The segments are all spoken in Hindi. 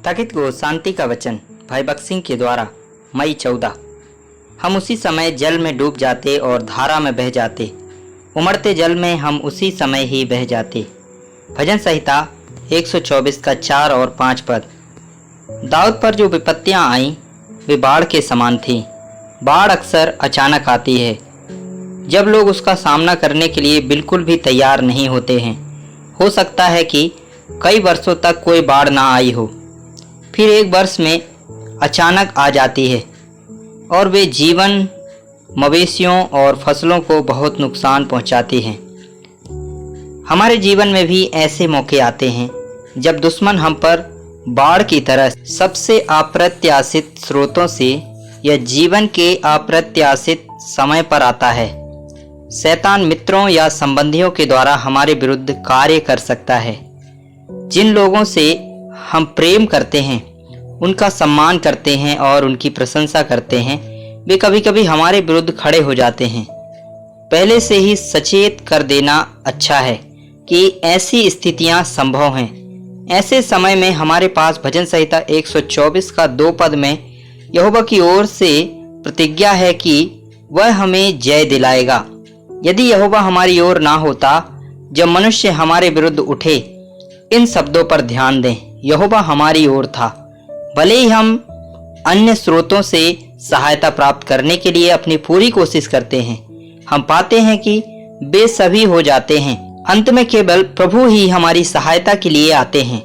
स्थगित गो शांति का वचन भाई बख्श सिंह के द्वारा मई 14। हम उसी समय जल में डूब जाते और धारा में बह जाते, उमड़ते जल में हम उसी समय ही बह जाते। भजन संहिता 124 का 4 और 5 पद। दाऊद पर जो विपत्तियां आईं वे बाढ़ के समान थीं। बाढ़ अक्सर अचानक आती है जब लोग उसका सामना करने के लिए बिल्कुल भी तैयार नहीं होते हैं। हो सकता है कि कई वर्षों तक कोई बाढ़ ना आई हो, फिर एक वर्ष में अचानक आ जाती है और वे जीवन, मवेशियों और फसलों को बहुत नुकसान पहुंचाती है। हमारे जीवन में भी ऐसे मौके आते हैं जब दुश्मन हम पर बाढ़ की तरह सबसे अप्रत्याशित स्रोतों से या जीवन के अप्रत्याशित समय पर आता है। शैतान मित्रों या संबंधियों के द्वारा हमारे विरुद्ध कार्य कर सकता है। जिन लोगों से हम प्रेम करते हैं, उनका सम्मान करते हैं और उनकी प्रशंसा करते हैं, वे कभी कभी हमारे विरुद्ध खड़े हो जाते हैं। पहले से ही सचेत कर देना अच्छा है कि ऐसी स्थितियां संभव हैं। ऐसे समय में हमारे पास भजन संहिता 124 का 2 पद में यहोवा की ओर से प्रतिज्ञा है कि वह हमें जय दिलाएगा। यदि यहोवा हमारी ओर ना होता, जब मनुष्य हमारे विरुद्ध उठे, इन शब्दों पर ध्यान दें। यहोवा हमारी ओर था। भले ही हम अन्य स्रोतों से सहायता प्राप्त करने के लिए अपनी पूरी कोशिश करते हैं, हम पाते हैं कि वे सभी हो जाते हैं। अंत में केवल प्रभु ही हमारी सहायता के लिए आते हैं।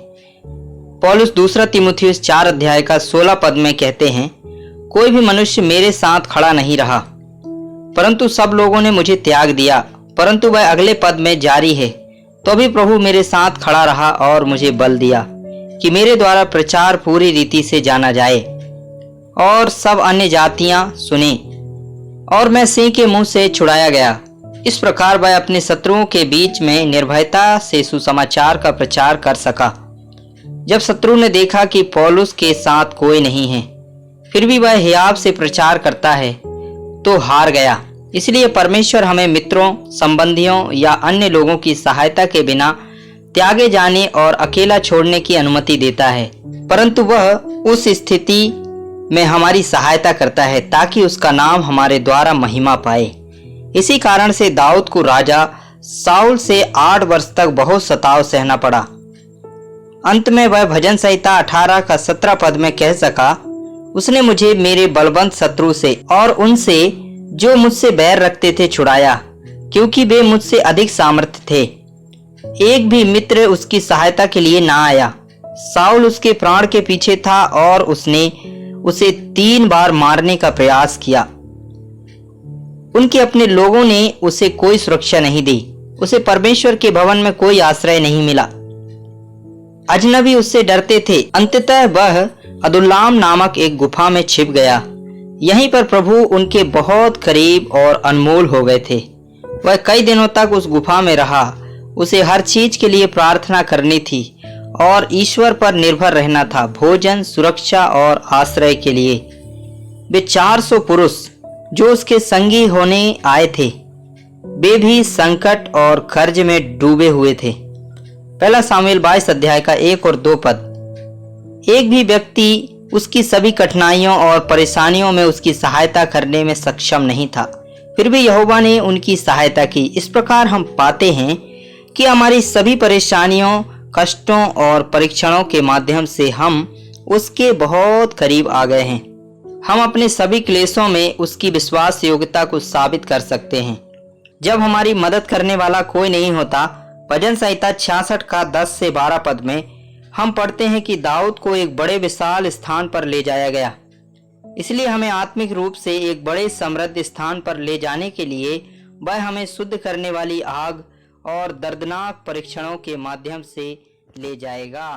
पौलुस 2 तीमुथियुस 4 अध्याय का 16 पद में कहते हैं, कोई भी मनुष्य मेरे साथ खड़ा नहीं रहा, परंतु सब लोगों ने मुझे त्याग दिया। परंतु वह अगले पद में जारी है, तो भी प्रभु मेरे साथ खड़ा रहा और मुझे बल दिया कि मेरे द्वारा प्रचार पूरी रीति से जाना जाए और सब अन्य जातियां सुने, और मैं सिंह के मुंह से छुड़ाया गया। इस प्रकार वह अपने शत्रुओं के बीच में निर्भयता से सुसमाचार का प्रचार कर सका। जब शत्रु ने देखा कि पौलुस के साथ कोई नहीं है, फिर भी वह हियाव से प्रचार करता है, तो हार गया। इसलिए परमेश्वर हमें मित्रों, संबंधियों या अन्य लोगों की सहायता के बिना त्यागे जाने और अकेला छोड़ने की अनुमति देता है, परंतु वह उस स्थिति में हमारी सहायता करता है ताकि उसका नाम हमारे द्वारा महिमा पाए। इसी कारण से दाऊद को राजा साउल से 8 वर्ष तक बहुत सताव सहना पड़ा। अंत में वह भजन संहिता 18 का 17 पद में कह सका, उसने मुझे मेरे बलवंत शत्रु से और उनसे जो मुझसे बैर रखते थे छुड़ाया, क्योंकि वे मुझसे अधिक सामर्थ्य थे। एक भी मित्र उसकी सहायता के लिए ना आया। साउल उसके प्राण के पीछे था और उसने उसे 3 बार मारने का प्रयास किया। उनके अपने लोगों ने उसे कोई सुरक्षा नहीं दी। उसे परमेश्वर के भवन में कोई आश्रय नहीं मिला। अजनबी उससे डरते थे। अंततः वह अदुल्लाम नामक एक गुफा में छिप गया। यहीं पर प्रभु उनके बहुत करीब और अनमोल हो गए थे। वह कई दिनों तक उस गुफा में रहा। उसे हर चीज के लिए प्रार्थना करनी थी और ईश्वर पर निर्भर रहना था, भोजन, सुरक्षा और आश्रय के लिए। वे 400 पुरुष जो उसके संगी होने आए थे, वे भी संकट और कर्ज में डूबे हुए थे। पहला सामुएल 22 अध्याय का 1 और 2 पद। एक भी व्यक्ति उसकी सभी कठिनाइयों और परेशानियों में उसकी सहायता करने में सक्षम नहीं था, फिर भी यहोवा ने उनकी सहायता की। इस प्रकार हम पाते हैं कि हमारी सभी परेशानियों, कष्टों और परीक्षणों के माध्यम से हम उसके बहुत करीब आ गए हैं। हम अपने सभी क्लेशों में उसकी विश्वास योग्यता को साबित कर सकते हैं। जब हमारी मदद करने वाला कोई नहीं होता, भजन संहिता 66 का 10 से 12 पद में हम पढ़ते हैं कि दाऊद को एक बड़े विशाल स्थान पर ले जाया गया। इसलिए हमें आत्मिक रूप से एक बड़े समृद्ध स्थान पर ले जाने के लिए वह हमें शुद्ध करने वाली आग और दर्दनाक परीक्षणों के माध्यम से ले जाएगा।